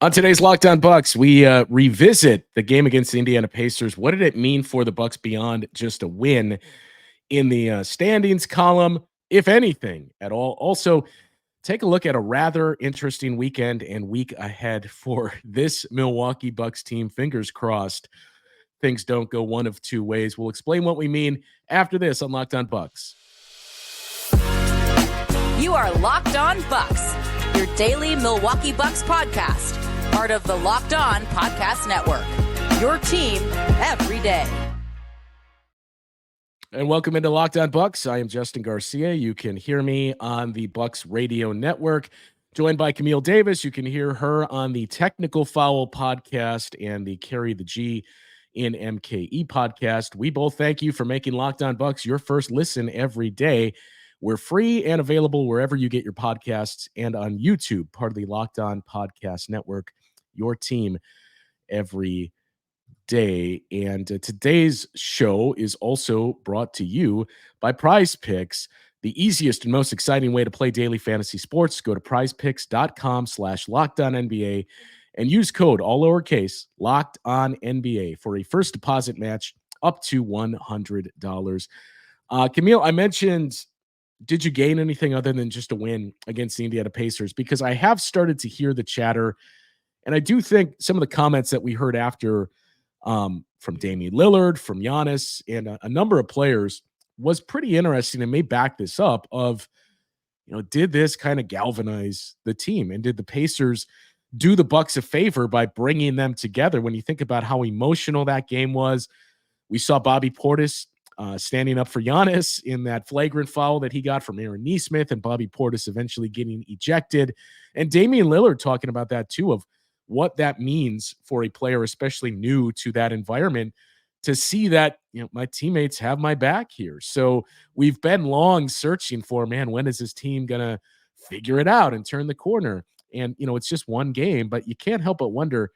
On today's Locked On Bucks, we revisit the game against the Indiana Pacers. What did it mean for the Bucks beyond just a win in the standings column, if anything at all? Also, take a look at a rather interesting weekend and week ahead for this Milwaukee Bucks team. Fingers crossed things don't go one of two ways. We'll explain what we mean after this on Locked On Bucks. You are Locked On Bucks, your daily Milwaukee Bucks podcast. Part of the Locked On Podcast Network, your team every day. And welcome into Locked On Bucks. I am Justin Garcia. You can hear me on the Bucks Radio Network, joined by Camille Davis. You can hear her on the Technical Foul podcast and the Carry the G in MKE podcast. We both thank you for making Locked On Bucks your first listen every day. We're free and available wherever you get your podcasts and on YouTube, part of the Locked On Podcast Network, your team every day. And today's show is also brought to you by Prize Picks, the easiest and most exciting way to play daily fantasy sports. Go to prizepicks.com/LockedOnNBA and use code all lowercase LockedOnNBA for a first deposit match up to $100. Camille, I mentioned, did you gain anything other than just a win against the Indiana Pacers? Because I have started to hear the chatter, and I do think some of the comments that we heard after from Damian Lillard, from Giannis, and a number of players was pretty interesting and may back this up of, did this kind of galvanize the team? And did the Pacers do the Bucks a favor by bringing them together? When you think about how emotional that game was, we saw Bobby Portis standing up for Giannis in that flagrant foul that he got from Aaron Nesmith, and Bobby Portis eventually getting ejected. And Damian Lillard talking about that too, of what that means for a player, especially new to that environment, to see that, my teammates have my back here. So we've been long searching for, man, when is this team going to figure it out and turn the corner? And, it's just one game, but you can't help but wonder,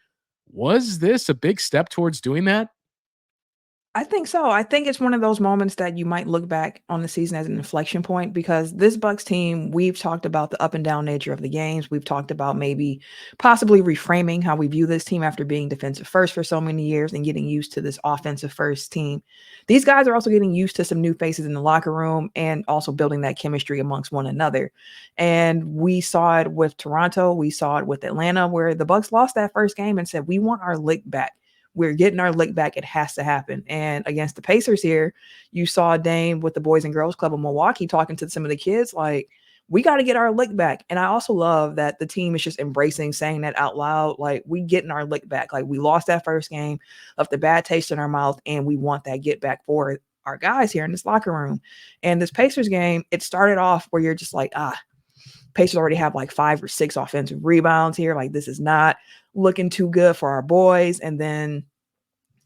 was this a big step towards doing that? I think so. I think it's one of those moments that you might look back on the season as an inflection point, because this Bucks team, we've talked about the up and down nature of the games. We've talked about maybe possibly reframing how we view this team after being defensive first for so many years and getting used to this offensive first team. These guys are also getting used to some new faces in the locker room and also building that chemistry amongst one another. And we saw it with Toronto. We saw it with Atlanta, where the Bucks lost that first game and said, we want our lick back. We're getting our lick back. It has to happen. And against the Pacers here, you saw Dame with the Boys and Girls Club of Milwaukee talking to some of the kids like, we got to get our lick back. And I also love that the team is just embracing saying that out loud, like, we getting our lick back. Like, we lost that first game, left the bad taste in our mouth, and we want that get back for our guys here in this locker room. And this Pacers game, it started off where you're just like, Pacers already have like 5 or 6 offensive rebounds here. Like, this is not looking too good for our boys. And then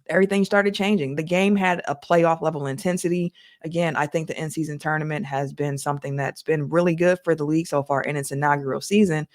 everything started changing. The game had a playoff level intensity. Again, I think the in-season tournament has been something that's been really good for the league so far in its inaugural season,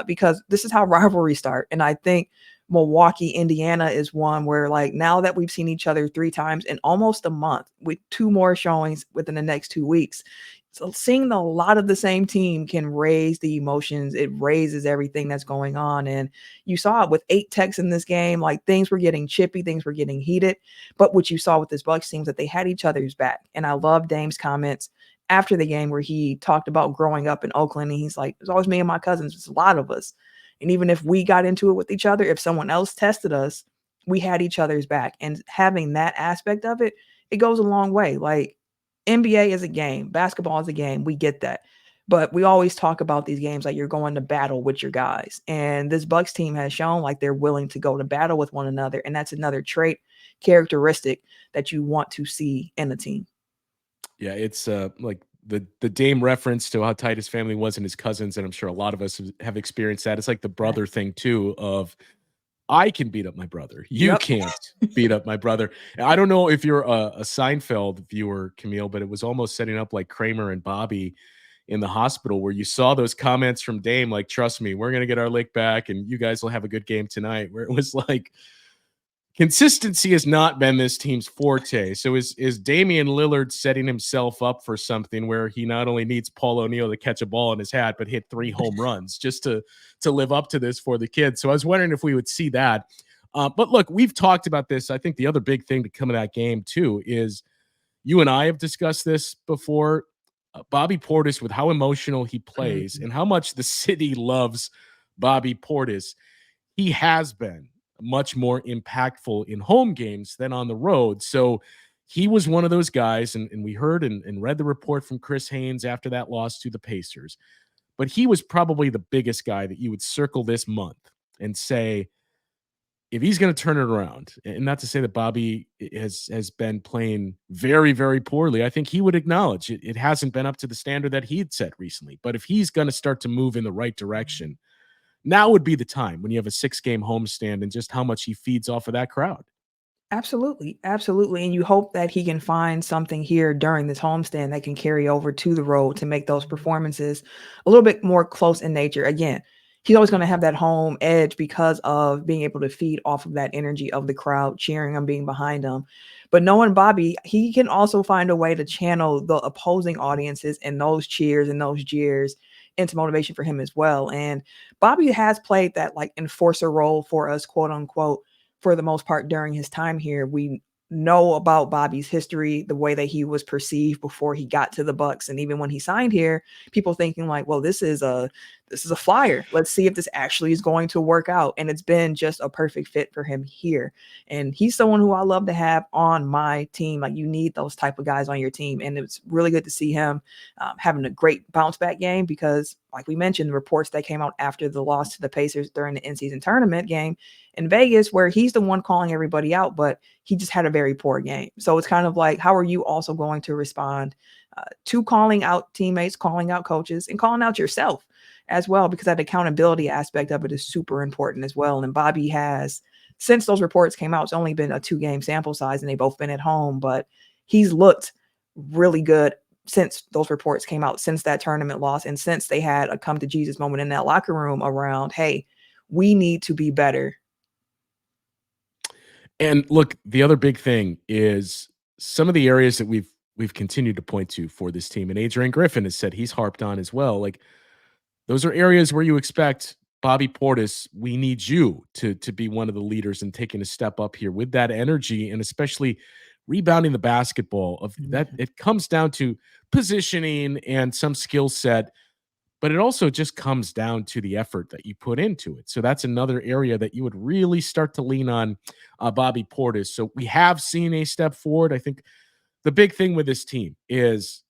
because this is how rivalries start. And I think Milwaukee, Indiana is one where, like, now that we've seen each other 3 times in almost a month with 2 more showings within the next 2 weeks, so seeing a lot of the same team can raise the emotions. It raises everything that's going on. And you saw it with 8 techs in this game. Like, things were getting chippy, things were getting heated. But what you saw with this Bucks team is that they had each other's back. And I love Dame's comments after the game where he talked about growing up in Oakland. And he's like, it's always me and my cousins. It's a lot of us. And even if we got into it with each other, if someone else tested us, we had each other's back. And having that aspect of it, it goes a long way. Like, NBA is a game. Basketball is a game. We get that. But we always talk about these games like you're going to battle with your guys. And this Bucks team has shown like they're willing to go to battle with one another. And that's another trait, characteristic that you want to see in a team. Yeah, it's like the Dame reference to how tight his family was and his cousins. And I'm sure a lot of us have experienced that. It's like the brother thing too, of I can beat up my brother. You can't beat up my brother. I don't know if you're a Seinfeld viewer, Camille, but it was almost setting up like Kramer and Bobby in the hospital, where you saw those comments from Dame, like, trust me, we're going to get our lick back and you guys will have a good game tonight, where it was like, Consistency has not been this team's forte. So is Damian Lillard setting himself up for something where he not only needs Paul O'Neal to catch a ball in his hat, but hit 3 home runs just to live up to this for the kids? So I was wondering if we would see that. But look, we've talked about this. I think the other big thing to come of that game too is you and I have discussed this before. Bobby Portis, with how emotional he plays and how much the city loves Bobby Portis, he has been much more impactful in home games than on the road. So he was one of those guys, and we heard and read the report from Chris Haynes after that loss to the Pacers. But he was probably the biggest guy that you would circle this month and say, if he's going to turn it around, and not to say that Bobby has been playing very, very poorly, I think he would acknowledge it hasn't been up to the standard that he'd set recently. But if he's going to start to move in the right direction, now would be the time when you have a 6-game homestand and just how much he feeds off of that crowd. Absolutely, absolutely, and you hope that he can find something here during this homestand that can carry over to the road to make those performances a little bit more close in nature. Again, he's always going to have that home edge because of being able to feed off of that energy of the crowd cheering him, being behind him. But knowing Bobby, he can also find a way to channel the opposing audiences and those cheers and those jeers into motivation for him as well. And Bobby has played that like enforcer role for us, quote unquote, for the most part during his time here. We know about Bobby's history, the way that he was perceived before he got to the Bucks, and even when he signed here, people thinking like, well, this is a flyer. Let's see if this actually is going to work out. And it's been just a perfect fit for him here. And he's someone who I love to have on my team. Like, you need those type of guys on your team. And it's really good to see him having a great bounce back game, because like we mentioned, the reports that came out after the loss to the Pacers during the in-season tournament game in Vegas, where he's the one calling everybody out, but he just had a very poor game. So it's kind of like, how are you also going to respond to calling out teammates, calling out coaches, and calling out yourself as well? Because that accountability aspect of it is super important as well. And Bobby has, since those reports came out, it's only been a 2-game sample size and they've both been at home, but he's looked really good since those reports came out, since that tournament loss, and since they had a come to Jesus moment in that locker room around, hey, we need to be better. And look, the other big thing is some of the areas that we've continued to point to for this team, and Adrian Griffin has said he's harped on as well. Like, those are areas where you expect Bobby Portis, we need you to be one of the leaders and taking a step up here with that energy, and especially rebounding the basketball. Of that, it comes down to positioning and some skill set, but it also just comes down to the effort that you put into it. So that's another area that you would really start to lean on Bobby Portis. So we have seen a step forward. I think the big thing with this team is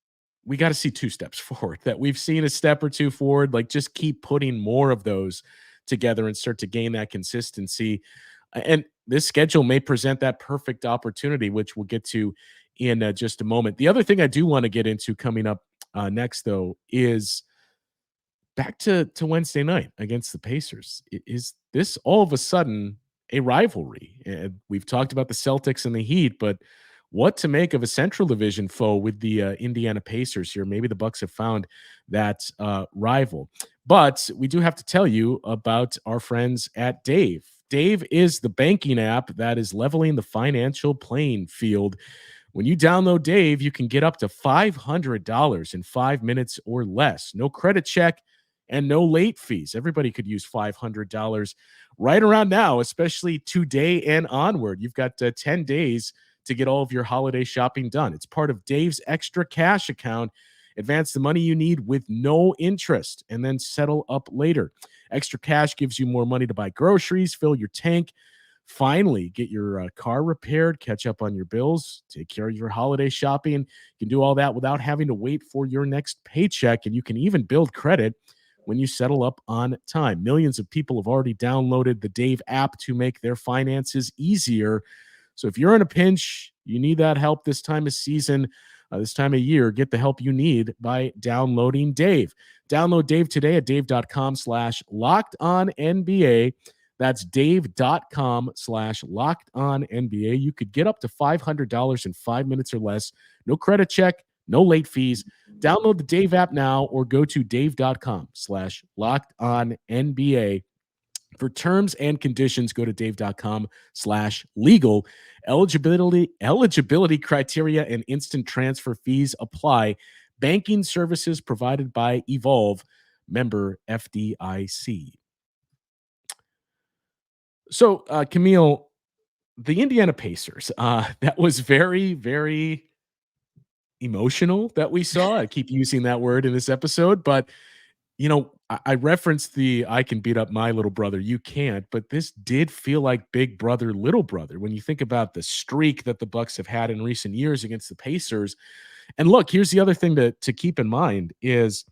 we got to see 2 steps forward, that we've seen a step or 2 forward. Like, just keep putting more of those together and start to gain that consistency. And this schedule may present that perfect opportunity, which we'll get to in just a moment. The other thing I do want to get into coming up next, though, is back to Wednesday night against the Pacers. Is this all of a sudden a rivalry? And we've talked about the Celtics and the Heat, but what to make of a Central Division foe with the Indiana Pacers here? Maybe the Bucks have found that rival. But we do have to tell you about our friends at Dave. Dave is the banking app that is leveling the financial playing field. When you download Dave, you can get up to $500 in 5 minutes or less. No credit check and no late fees. Everybody could use $500 right around now, especially today and onward. You've got 10 days to get all of your holiday shopping done. It's part of Dave's extra cash account. Advance the money you need with no interest and then settle up later. Extra cash gives you more money to buy groceries, fill your tank, finally get your car repaired, catch up on your bills, take care of your holiday shopping. You can do all that without having to wait for your next paycheck, and you can even build credit when you settle up on time. Millions of people have already downloaded the Dave app to make their finances easier. So if you're in a pinch, you need that help this time of season, this time of year, get the help you need by downloading Dave. Download Dave today at dave.com/lockedonnba. That's dave.com/lockedonnba. You could get up to $500 in 5 minutes or less. No credit check, no late fees. Download the Dave app now or go to dave.com/lockedonnba. For terms and conditions, go to dave.com/legal. Eligibility criteria and instant transfer fees apply. Banking services provided by Evolve, member FDIC. So, Camille, the Indiana Pacers, that was very, very emotional that we saw. I keep using that word in this episode, but I referenced the I can beat up my little brother, you can't, but this did feel like big brother, little brother when you think about the streak that the Bucks have had in recent years against the Pacers. And look, here's the other thing to keep in mind is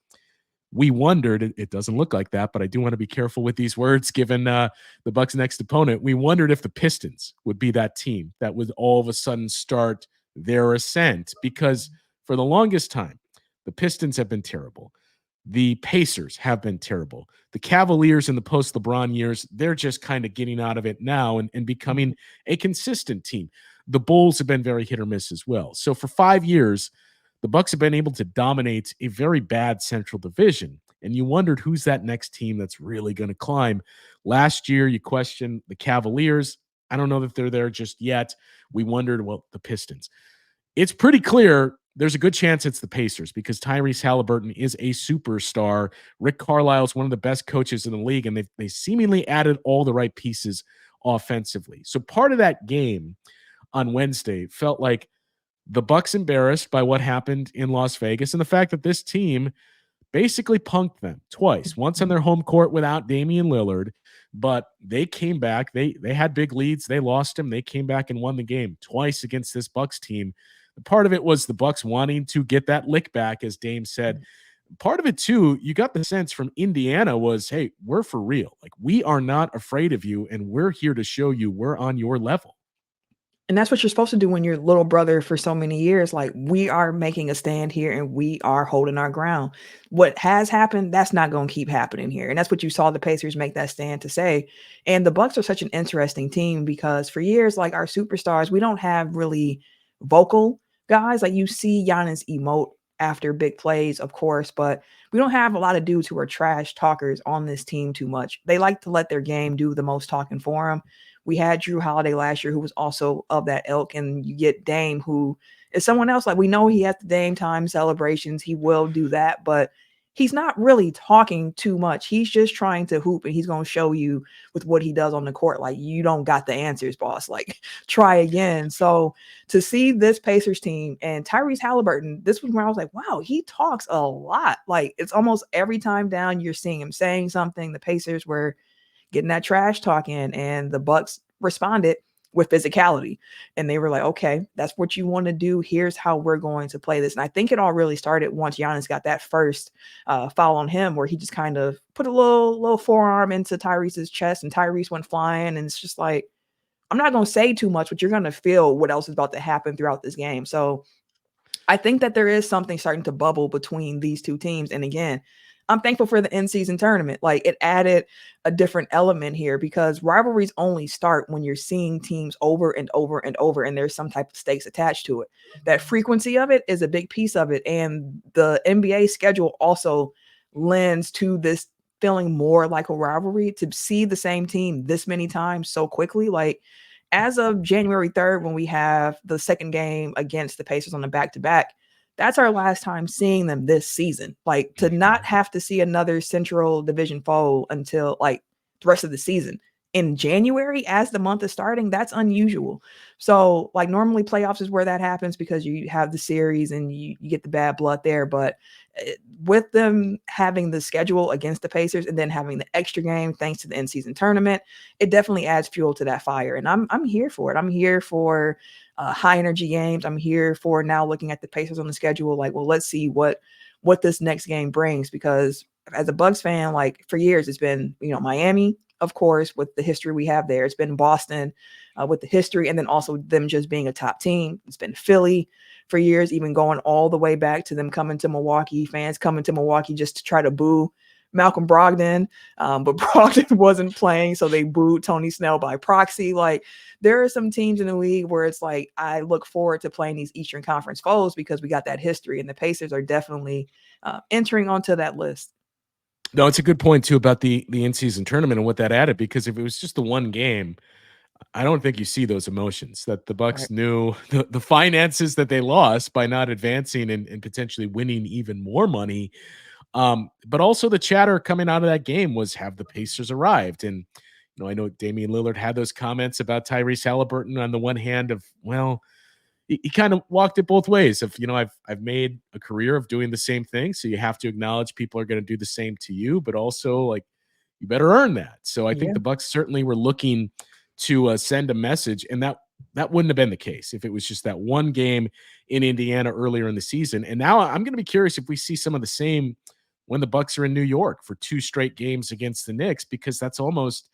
we wondered, it doesn't look like that, but I do want to be careful with these words given the Bucks' next opponent. We wondered if the Pistons would be that team that would all of a sudden start their ascent, because for the longest time, the Pistons have been terrible. The Pacers have been terrible. The Cavaliers in the post-LeBron years, they're just kind of getting out of it now and becoming a consistent team. The Bulls have been very hit or miss as well. So for 5 years, the Bucks have been able to dominate a very bad Central Division. And you wondered who's that next team that's really going to climb. Last year, you questioned the Cavaliers. I don't know that they're there just yet. We wondered, well, the Pistons. It's pretty clear there's a good chance it's the Pacers because Tyrese Halliburton is a superstar. Rick Carlisle is one of the best coaches in the league, and they seemingly added all the right pieces offensively. So part of that game on Wednesday felt like the Bucks embarrassed by what happened in Las Vegas and the fact that this team basically punked them twice, once on their home court without Damian Lillard, but they came back. They had big leads. They lost them. They came back and won the game twice against this Bucks team. Part of it was the Bucks wanting to get that lick back, as Dame said. Part of it, too, you got the sense from Indiana was, hey, we're for real. Like, we are not afraid of you, and we're here to show you we're on your level. And that's what you're supposed to do when you're little brother for so many years. Like, we are making a stand here and we are holding our ground. What has happened, that's not going to keep happening here. And that's what you saw the Pacers make that stand to say. And the Bucks are such an interesting team because for years, like our superstars, we don't have really vocal guys. Like you see Giannis emote after big plays, of course, but we don't have a lot of dudes who are trash talkers on this team too much. They like to let their game do the most talking for them. We had Drew Holiday last year, who was also of that ilk, and you get Dame, who is someone else. Like we know he has the Dame time celebrations. He will do that, but he's not really talking too much. He's just trying to hoop, and he's going to show you with what he does on the court. Like, you don't got the answers, boss. Like, try again. So to see this Pacers team and Tyrese Halliburton, this was where I was like, wow, he talks a lot. Like, it's almost every time down you're seeing him saying something. The Pacers were getting that trash talk in, and the Bucks responded with physicality. And they were like, okay, that's what you want to do. Here's how we're going to play this. And I think it all really started once Giannis got that first foul on him, where he just kind of put a little forearm into Tyrese's chest, and Tyrese went flying. And it's just like, I'm not going to say too much, but you're going to feel what else is about to happen throughout this game. So I think that there is something starting to bubble between these two teams. And again, I'm thankful for the in-season tournament. Like, it added a different element here because rivalries only start when you're seeing teams over and over and over, and there's some type of stakes attached to it. That frequency of it is a big piece of it. And the NBA schedule also lends to this feeling more like a rivalry. To see the same team this many times so quickly, like as of January 3rd, when we have the second game against the Pacers on the back-to-back, that's our last time seeing them this season. Like, to not have to see another Central Division foe until like the rest of the season in January as the month is starting, that's unusual. So like normally playoffs is where that happens because you have the series and you get the bad blood there. But with them having the schedule against the Pacers and then having the extra game thanks to the in-season tournament, it definitely adds fuel to that fire. And I'm here for it. I'm here for high energy games. I'm here for now looking at the Pacers on the schedule. Like, well, let's see what this next game brings, because as a Bucks fan, like for years, it's been, Miami, of course, with the history we have there. It's been Boston with the history, and then also them just being a top team. It's been Philly for years, even going all the way back to them coming to Milwaukee, fans coming to Milwaukee just to try to boo Malcolm Brogdon, but Brogdon wasn't playing, so they booed Tony Snell by proxy. Like, there are some teams in the league where it's like, I look forward to playing these Eastern Conference foes because we got that history, and the Pacers are definitely entering onto that list. No, it's a good point too about the in-season tournament and what that added, because if it was just the one game, I don't think you see those emotions that the Right. Bucks knew the finances that they lost by not advancing and potentially winning even more money. But also the chatter coming out of that game was, have the Pacers arrived? And I know Damian Lillard had those comments about Tyrese Halliburton on the one hand of, well, he kind of walked it both ways of, I've made a career of doing the same thing. So you have to acknowledge people are going to do the same to you, but also like you better earn that. So I think Yeah. the Bucks certainly were looking to send a message, and that wouldn't have been the case if it was just that one game in Indiana earlier in the season. And now I'm going to be curious if we see some of the same when the Bucks are in New York for 2 straight games against the Knicks, because that's almost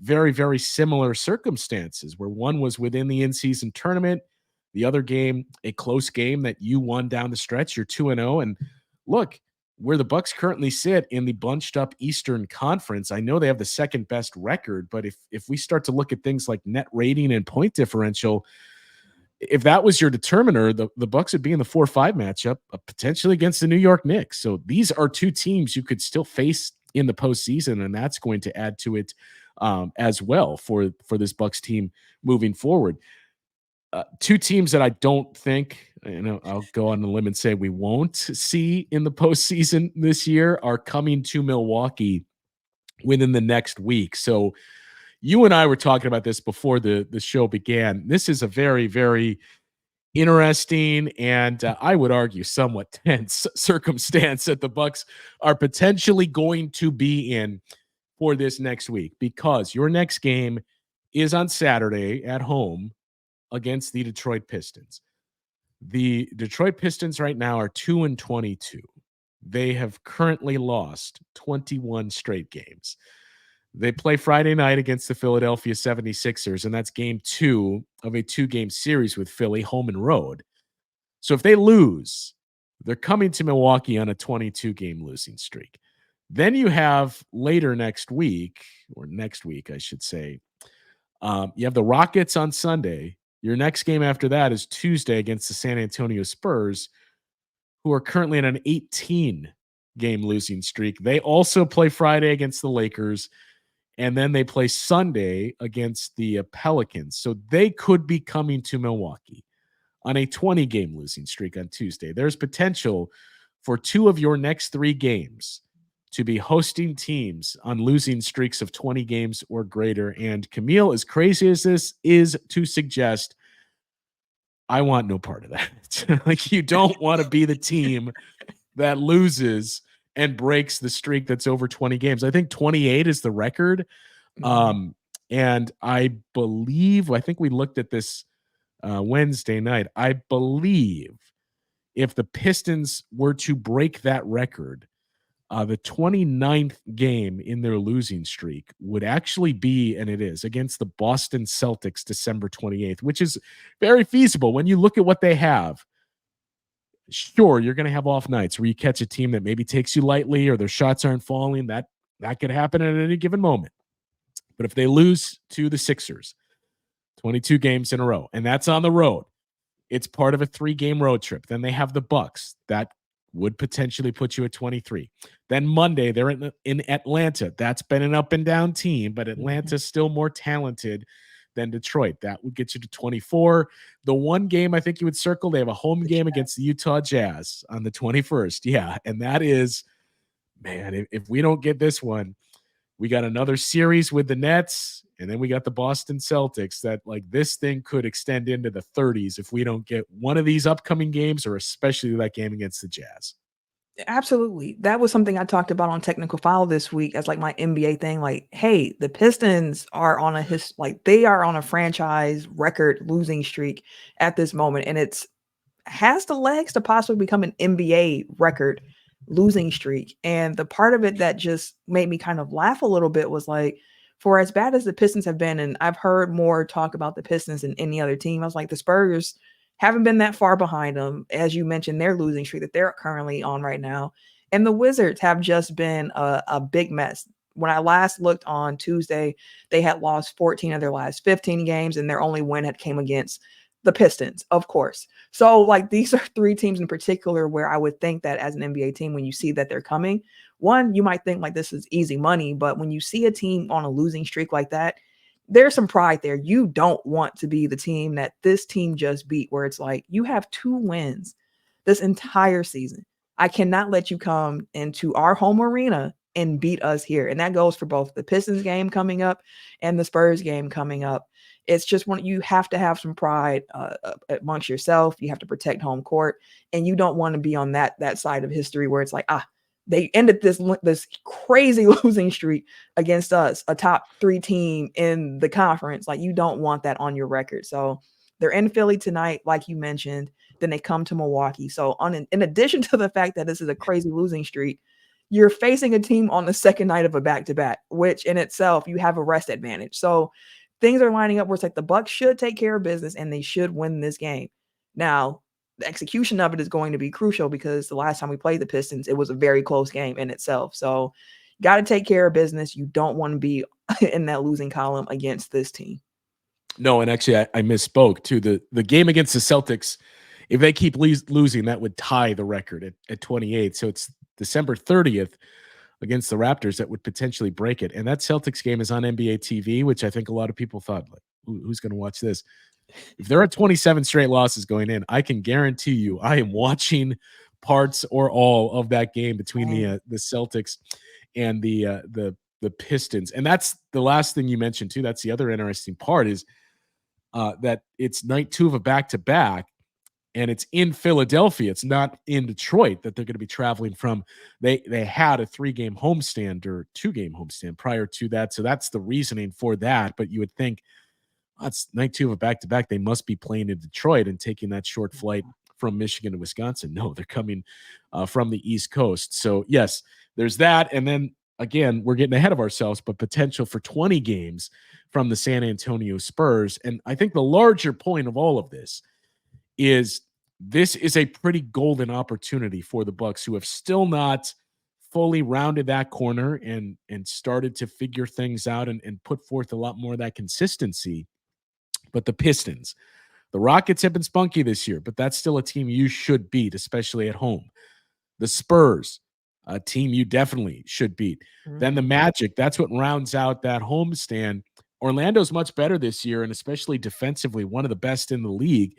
very, very similar circumstances where one was within the in-season tournament, the other game, a close game that you won down the stretch. You're 2-0. And look, where the Bucks currently sit in the bunched up Eastern Conference, I know they have the second best record, but if we start to look at things like net rating and point differential, if that was your determiner, the Bucks would be in the 4-5 matchup, potentially against the New York Knicks. So these are 2 teams you could still face in the postseason, and that's going to add to it as well for this Bucks team moving forward. 2 teams that I don't think, I'll go on a limb and say we won't see in the postseason this year are coming to Milwaukee within the next week. So you and I were talking about this before the show began. This is a very, very interesting and I would argue somewhat tense circumstance that the Bucks are potentially going to be in for this next week, because your next game is on Saturday at home against the Detroit Pistons. The Detroit Pistons right now are 2-22. They have currently lost 21 straight games. They play Friday night against the Philadelphia 76ers, and that's game 2 of a 2-game series with Philly, home and road. So if they lose, they're coming to Milwaukee on a 22-game losing streak. Then you have later next week, I should say, you have the Rockets on Sunday. Your next game after that is Tuesday against the San Antonio Spurs, who are currently in an 18-game losing streak. They also play Friday against the Lakers, and then they play Sunday against the Pelicans. So they could be coming to Milwaukee on a 20-game losing streak on Tuesday. There's potential for 2 of your next 3 games to be hosting teams on losing streaks of 20 games or greater. And Camille, as crazy as this is to suggest, I want no part of that. Like, you don't want to be the team that loses and breaks the streak that's over 20 games. I think 28 is the record. And I think we looked at this Wednesday night. I believe if the Pistons were to break that record, the 29th game in their losing streak would actually be, and it is, against the Boston Celtics December 28th, which is very feasible when you look at what they have. Sure, you're going to have off nights where you catch a team that maybe takes you lightly or their shots aren't falling. That could happen at any given moment. But if they lose to the Sixers 22 games in a row, and that's on the road, it's part of a 3-game road trip. Then they have the Bucks. That would potentially put you at 23. Then Monday, they're in Atlanta. That's been an up and down team, but Atlanta's still more talented than Detroit. That would get you to 24. The one game I think you would circle, they have a home game against the Utah Jazz on the 21st. Yeah, and that is, man, if we don't get this one, we got another series with the Nets, and then we got the Boston Celtics. That, like, this thing could extend into the 30s if we don't get one of these upcoming games, or especially that game against the Jazz. Absolutely. That was something I talked about on Technical File this week as like my NBA thing. Like, hey, the Pistons are on they are on a franchise record losing streak at this moment, and has the legs to possibly become an NBA record losing streak. And the part of it that just made me kind of laugh a little bit was like, for as bad as the Pistons have been, and I've heard more talk about the Pistons than any other team, I was like, the Spurs haven't been that far behind them. As you mentioned, their losing streak that they're currently on right now. And the Wizards have just been a big mess. When I last looked on Tuesday, they had lost 14 of their last 15 games, and their only win had came against The Pistons, of course. So like these are three teams in particular where I would think that as an NBA team, when you see that they're coming, one, you might think like this is easy money, but when you see a team on a losing streak like that, there's some pride there. You don't want to be the team that this team just beat, where it's like you have 2 wins this entire season. I cannot let you come into our home arena and beat us here. And that goes for both the Pistons game coming up and the Spurs game coming up. It's just you have to have some pride amongst yourself. You have to protect home court, and you don't want to be on that side of history where it's like, they ended this crazy losing streak against us, a top 3 team in the conference. Like, you don't want that on your record. So they're in Philly tonight, like you mentioned. Then they come to Milwaukee. So in addition to the fact that this is a crazy losing streak, you're facing a team on the second night of a back-to-back, which in itself, you have a rest advantage. So things are lining up where it's like the Bucks should take care of business and they should win this game. Now, the execution of it is going to be crucial because the last time we played the Pistons, it was a very close game in itself. So got to take care of business. You don't want to be in that losing column against this team. No, and actually I misspoke too. The game against the Celtics, if they keep losing, that would tie the record at 28. So it's December 30th against the Raptors that would potentially break it. And that Celtics game is on NBA TV, which I think a lot of people thought, like, who's going to watch this? If there are 27 straight losses going in, I can guarantee you I am watching parts or all of that game between the Celtics and the Pistons. And that's the last thing you mentioned too. That's the other interesting part is that it's night 2 of a back-to-back, and it's in Philadelphia. It's not in Detroit that they're going to be traveling from. They had a 3-game homestand or 2-game homestand prior to that. So that's the reasoning for that. But you would think, it's night 2 of a back-to-back. They must be playing in Detroit and taking that short flight from Michigan to Wisconsin. No, they're coming from the East Coast. So yes, there's that. And then again, we're getting ahead of ourselves, but potential for 20 games from the San Antonio Spurs. And I think the larger point of all of this is a pretty golden opportunity for the Bucks, who have still not fully rounded that corner and started to figure things out and put forth a lot more of that consistency. But the Pistons, the Rockets have been spunky this year, but that's still a team you should beat, especially at home. The Spurs, a team you definitely should beat. Mm-hmm. Then the Magic, that's what rounds out that homestand. Orlando's much better this year, and especially defensively, one of the best in the league.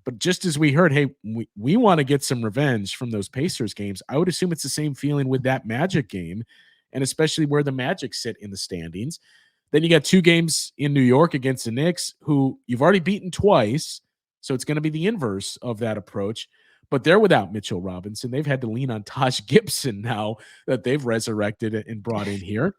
But just as we heard, hey, we want to get some revenge from those Pacers games. I would assume it's the same feeling with that Magic game, and especially where the Magic sit in the standings. Then you got 2 games in New York against the Knicks, who you've already beaten twice, so it's going to be the inverse of that approach. But they're without Mitchell Robinson. They've had to lean on Taj Gibson now that they've resurrected and brought in here.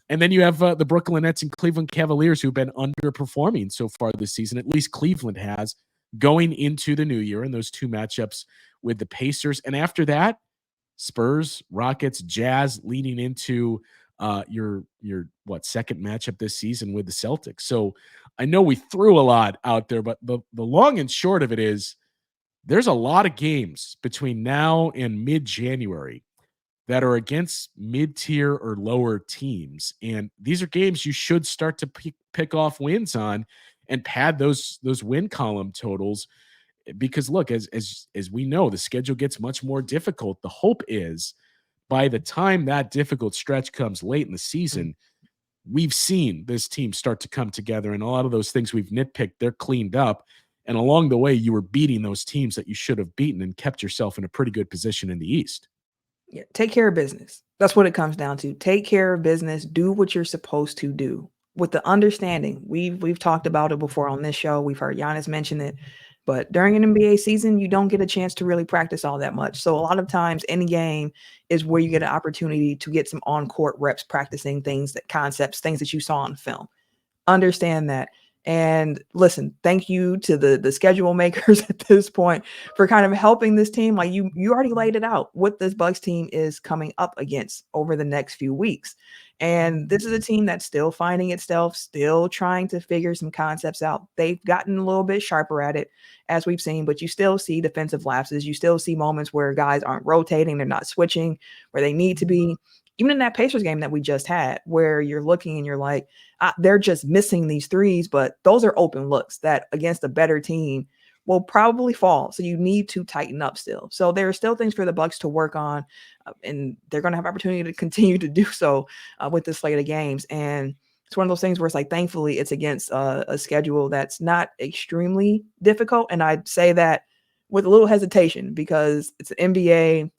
And then you have the Brooklyn Nets and Cleveland Cavaliers, who've been underperforming so far this season. At least Cleveland has, going into the new year, in those 2 matchups with the Pacers. And after that, Spurs, Rockets, Jazz, leading into your second matchup this season with the Celtics. So I know we threw a lot out there, but the long and short of it is there's a lot of games between now and mid-January that are against mid-tier or lower teams. And these are games you should start to pick off wins on and pad those win column totals. Because look, as we know, the schedule gets much more difficult. The hope is by the time that difficult stretch comes late in the season, we've seen this team start to come together, and a lot of those things we've nitpicked, they're cleaned up. And along the way, you were beating those teams that you should have beaten and kept yourself in a pretty good position in the East. Yeah, take care of business. That's what it comes down to. Take care of business. Do what you're supposed to do. With the understanding, we've talked about it before on this show. We've heard Giannis mention it. But during an NBA season, you don't get a chance to really practice all that much. So a lot of times any game is where you get an opportunity to get some on-court reps practicing things, concepts, things that you saw on film. Understand that. And listen, thank you to the schedule makers at this point for kind of helping this team. Like you already laid it out what this Bucks team is coming up against over the next few weeks. And this is a team that's still finding itself, still trying to figure some concepts out. They've gotten a little bit sharper at it, as we've seen, but you still see defensive lapses. You still see moments where guys aren't rotating, they're not switching where they need to be. even in that Pacers game that we just had, where you're looking and you're like, they're just missing these threes, but those are open looks that against a better team will probably fall. So you need to tighten up still. So there are still things for the Bucks to work on, and they're going to have opportunity to continue to do so with this slate of games. And it's one of those things where it's like, thankfully, it's against a schedule that's not extremely difficult. And I'd say that with a little hesitation because it's an NBA.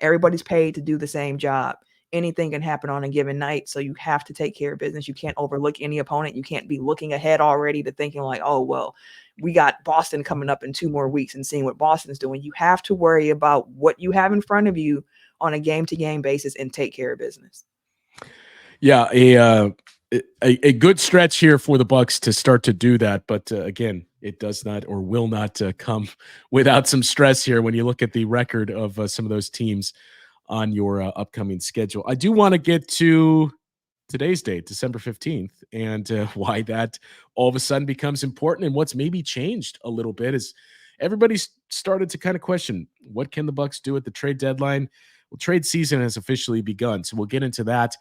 Everybody's paid to do the same job. Anything can happen on a given night. So you have to take care of business. You can't overlook any opponent. You can't be looking ahead already to thinking like, oh, well, we got Boston coming up in 2 more weeks and seeing what Boston's doing. You have to worry about what you have in front of you on a game-to-game basis and take care of business. Yeah, a good stretch here for the Bucks to start to do that. But again, it does not or will not come without some stress here when you look at the record of some of those teams on your upcoming schedule. I do want to get to today's date, December 15th, and why that all of a sudden becomes important and what's maybe changed a little bit is everybody's started to kind of question, what can the Bucks do at the trade deadline? Well, trade season has officially begun, so we'll get into that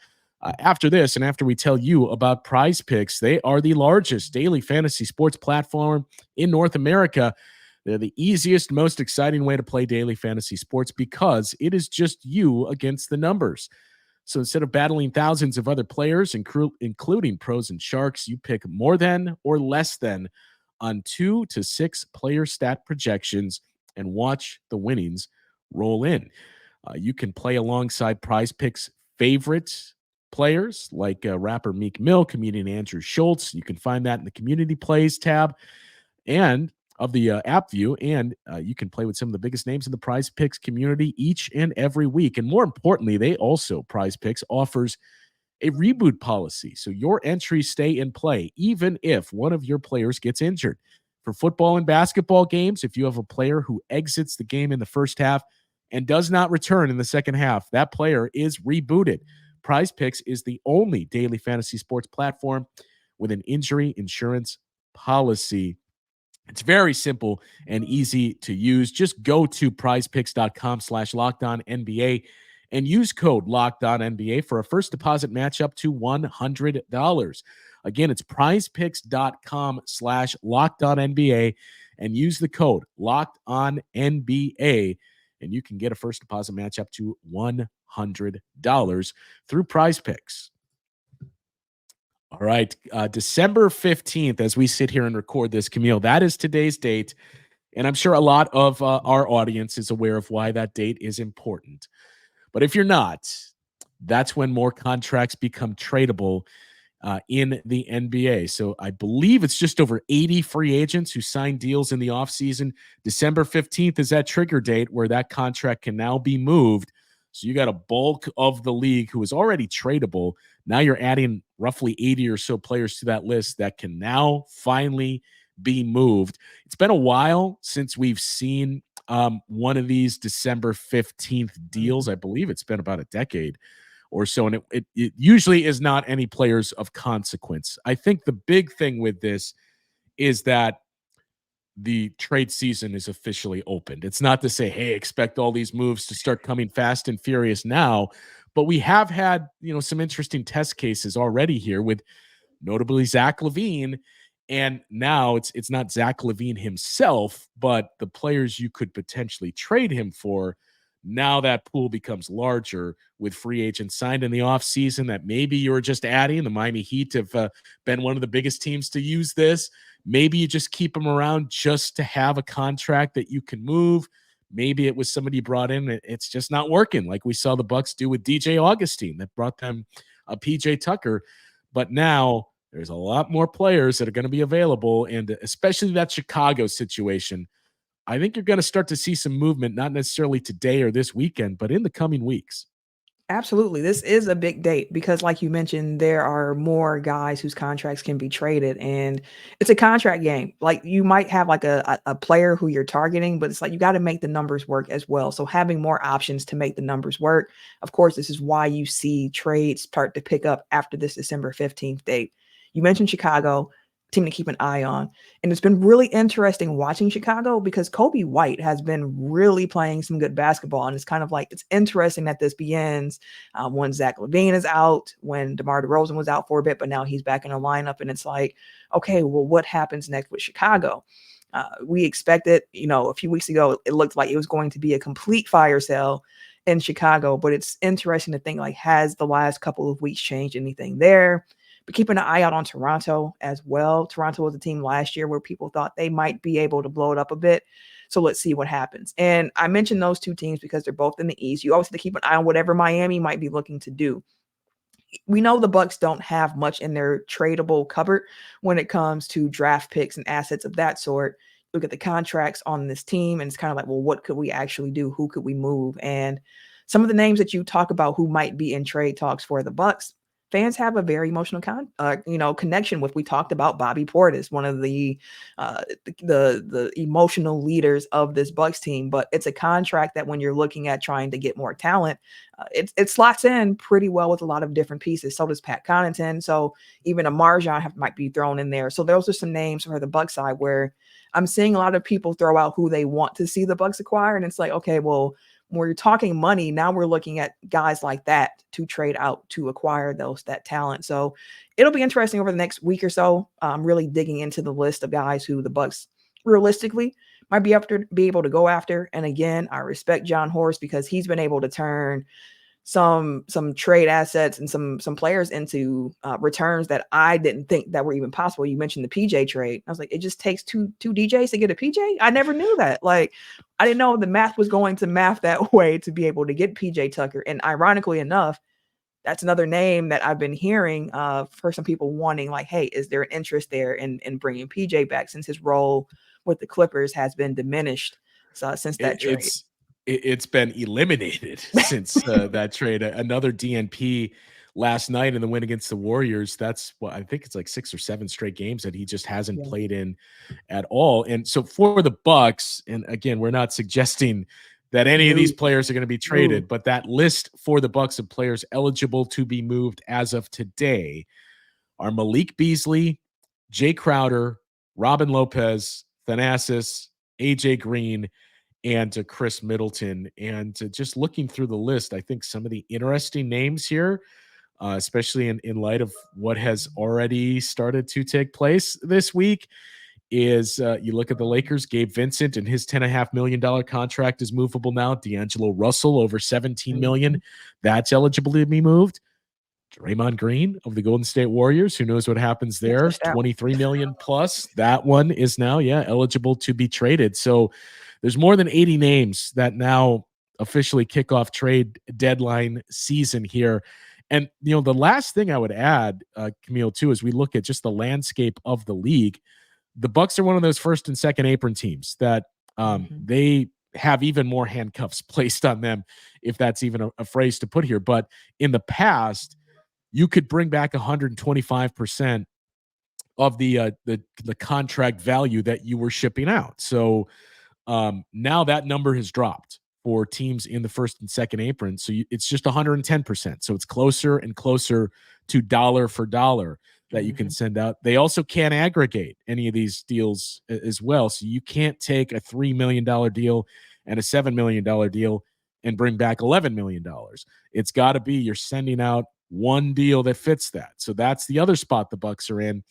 after this and after we tell you about Prize Picks. They are the largest daily fantasy sports platform in North America. They're the easiest, most exciting way to play daily fantasy sports because it is just you against the numbers. So instead of battling thousands of other players, including pros and sharks, you pick more than or less than on 2 to 6 player stat projections and watch the winnings roll in. You can play alongside Prize Picks' favorite players like rapper Meek Mill, comedian Andrew Schultz. You can find that in the Community Plays tab and of the app view, and you can play with some of the biggest names in the Prize Picks community each and every week. And more importantly, Prize Picks offers a reboot policy, so your entries stay in play even if one of your players gets injured. For football and basketball games, if you have a player who exits the game in the first half and does not return in the second half, that player is rebooted. Prize Picks is the only daily fantasy sports platform with an injury insurance policy. It's very simple and easy to use. Just go to prizepicks.com/LockedOnNBA and use code LockedOnNBA for a first deposit match up to $100. Again, it's prizepicks.com/LockedOnNBA and use the code LockedOnNBA and you can get a first deposit match up to $100 through Prize Picks. All right, December 15th, as we sit here and record this, Camille, that is today's date. And I'm sure a lot of our audience is aware of why that date is important. But if you're not, that's when more contracts become tradable in the NBA. So I believe it's just over 80 free agents who signed deals in the offseason. December 15th is that trigger date where that contract can now be moved. So you got a bulk of the league who is already tradable. Now you're adding roughly 80 or so players to that list that can now finally be moved. It's been a while since we've seen one of these December 15th deals. I believe it's been about a decade or so, and it usually is not any players of consequence. I think the big thing with this is that the trade season is officially opened. It's not to say, hey, expect all these moves to start coming fast and furious now, but we have had, some interesting test cases already here with notably Zach LaVine. And now it's not Zach LaVine himself, but the players you could potentially trade him for. Now that pool becomes larger with free agents signed in the offseason that maybe you were just adding. The Miami Heat have been one of the biggest teams to use this. Maybe you just keep them around just to have a contract that you can move. Maybe it was somebody brought in. It's just not working, like we saw the Bucks do with DJ Augustine that brought them a PJ Tucker. But now there's a lot more players that are going to be available, and especially that Chicago situation. I think you're going to start to see some movement, not necessarily today or this weekend, but in the coming weeks. Absolutely. This is a big date because, like you mentioned, there are more guys whose contracts can be traded, and it's a contract game. Like, you might have like a player who you're targeting, but it's like you got to make the numbers work as well. So having more options to make the numbers work. Of course, this is why you see trades start to pick up after this December 15th date. You mentioned Chicago. team to keep an eye on. And it's been really interesting watching Chicago because Kobe White has been really playing some good basketball. And it's kind of like, it's interesting that this begins when Zach LaVine is out, when DeMar DeRozan was out for a bit, but now he's back in the lineup. And it's like, okay, well, what happens next with Chicago? We expected, a few weeks ago, it looked like it was going to be a complete fire sale in Chicago, but it's interesting to think, like, has the last couple of weeks changed anything there? But keeping an eye out on Toronto as well. Toronto was a team last year where people thought they might be able to blow it up a bit. So let's see what happens. And I mentioned those two teams because they're both in the East. You always have to keep an eye on whatever Miami might be looking to do. We know the Bucks don't have much in their tradable cupboard when it comes to draft picks and assets of that sort. Look at the contracts on this team, and it's kind of like, well, what could we actually do? Who could we move? And some of the names that you talk about who might be in trade talks for the Bucks, fans have a very emotional connection with. We talked about Bobby Portis, one of the emotional leaders of this Bucks team, but it's a contract that when you're looking at trying to get more talent, it slots in pretty well with a lot of different pieces. So does Pat Connaughton. So even a Marjan might be thrown in there. So those are some names for the Bucks side where I'm seeing a lot of people throw out who they want to see the Bucks acquire. And it's like, okay, well, when you're talking money, now we're looking at guys like that to trade out to acquire that talent. So it'll be interesting over the next week or so. Really digging into the list of guys who the Bucks realistically might be able to go after. And again, I respect John Horst because he's been able to turn some trade assets and some players into returns that I didn't think that were even possible. You mentioned the PJ trade. I was like, it just takes two DJs to get a PJ. I never knew that. Like, I didn't know the math was going to math that way to be able to get PJ Tucker. And ironically enough, that's another name that I've been hearing for some people wanting, like, hey, is there an interest there in bringing PJ back since his role with the Clippers has been diminished since that trade? It's been eliminated since that trade. Another DNP last night in the win against the Warriors. That's what I think it's like 6 or 7 straight games that he just hasn't played in at all. And so for the Bucks, and again, we're not suggesting that any of these players are going to be traded, but that list for the Bucks of players eligible to be moved as of today are Malik Beasley, Jay Crowder, Robin Lopez, Thanasis, AJ Green, and Chris Middleton. And just looking through the list, I think some of the interesting names here, especially in light of what has already started to take place this week, is you look at the Lakers. Gabe Vincent and his $10.5 million contract is movable now. D'Angelo Russell over $17 million. That's eligible to be moved. Draymond Green of the Golden State Warriors, who knows what happens there, $23 million plus. That one is now, eligible to be traded. So there's more than 80 names that now officially kick off trade deadline season here. And, the last thing I would add, Camille, too, as we look at just the landscape of the league, the Bucks are one of those first and second apron teams that they have even more handcuffs placed on them, if that's even a phrase to put here. But in the past, you could bring back 125% of the contract value that you were shipping out. So now that number has dropped for teams in the first and second apron. So it's just 110%. So it's closer and closer to dollar for dollar that you can send out. They also can't aggregate any of these deals as well. So you can't take a $3 million deal and a $7 million deal and bring back $11 million. It's got to be you're sending out one deal that fits that. So that's the other spot the Bucks are in.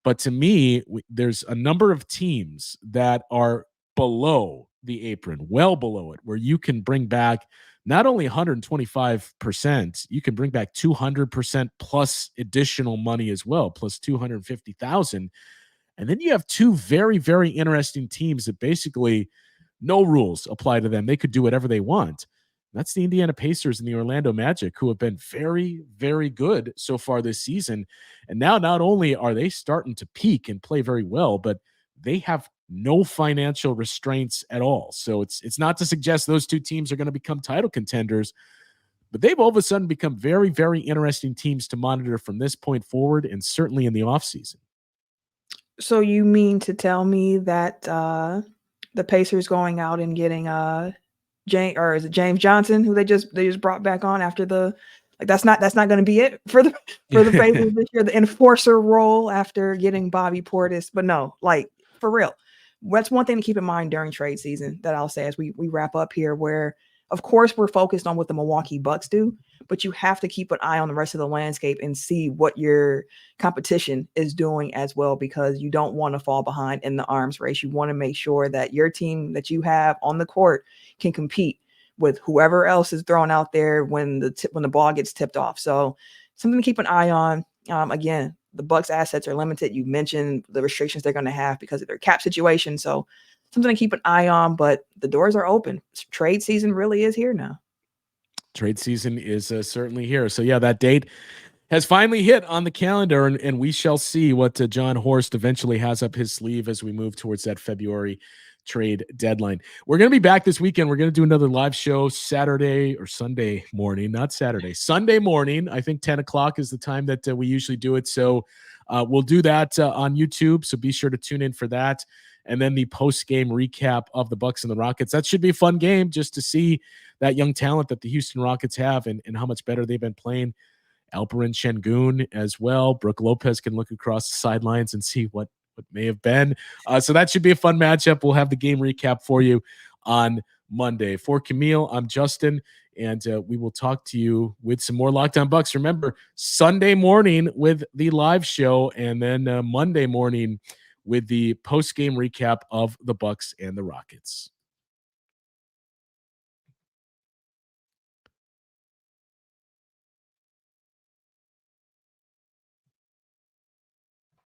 But to me, there's a number of teams that are below the apron, well below it, where you can bring back not only 125%, you can bring back 200% plus additional money as well, plus 250,000. And then you have two very, very interesting teams that basically no rules apply to them. They could do whatever they want. That's the Indiana Pacers and the Orlando Magic, who have been very, very good so far this season. And now not only are they starting to peak and play very well, but they have no financial restraints at all. So it's not to suggest those two teams are going to become title contenders, but they've all of a sudden become very, very interesting teams to monitor from this point forward, and certainly in the offseason. So you mean to tell me that the Pacers going out and getting James Johnson, who they just brought back on after the Like that's not going to be it for the Pacers this year. The enforcer role after getting Bobby Portis, but no, like for real. That's one thing to keep in mind during trade season that I'll say as we wrap up here, where of course we're focused on what the Milwaukee Bucks do, but you have to keep an eye on the rest of the landscape and see what your competition is doing as well, because you don't want to fall behind in the arms race. You want to make sure that your team that you have on the court can compete with whoever else is thrown out there when the ball gets tipped off. So something to keep an eye on. Again, the Bucks assets are limited. You mentioned the restrictions they're going to have because of their cap situation. So something to keep an eye on, but the doors are open. Trade season really is here now. Trade season is certainly here. So yeah, that date has finally hit on the calendar, and we shall see what John Horst eventually has up his sleeve as we move towards that February trade deadline. We're going to be back this weekend. We're going to do another live show Saturday or Sunday morning, not Saturday, Sunday morning. I think 10 o'clock is the time that we usually do it. So we'll do that on YouTube. So be sure to tune in for that. And then the post-game recap of the Bucks and the Rockets. That should be a fun game just to see that young talent that the Houston Rockets have and how much better they've been playing. Alperen Şengün as well. Brooke Lopez can look across the sidelines and see what may have been. So that should be a fun matchup. We'll have the game recap for you on Monday. For Camille, I'm Justin, and we will talk to you with some more Locked On Bucks. Remember, Sunday morning with the live show, and then Monday morning with the post-game recap of the Bucks and the Rockets.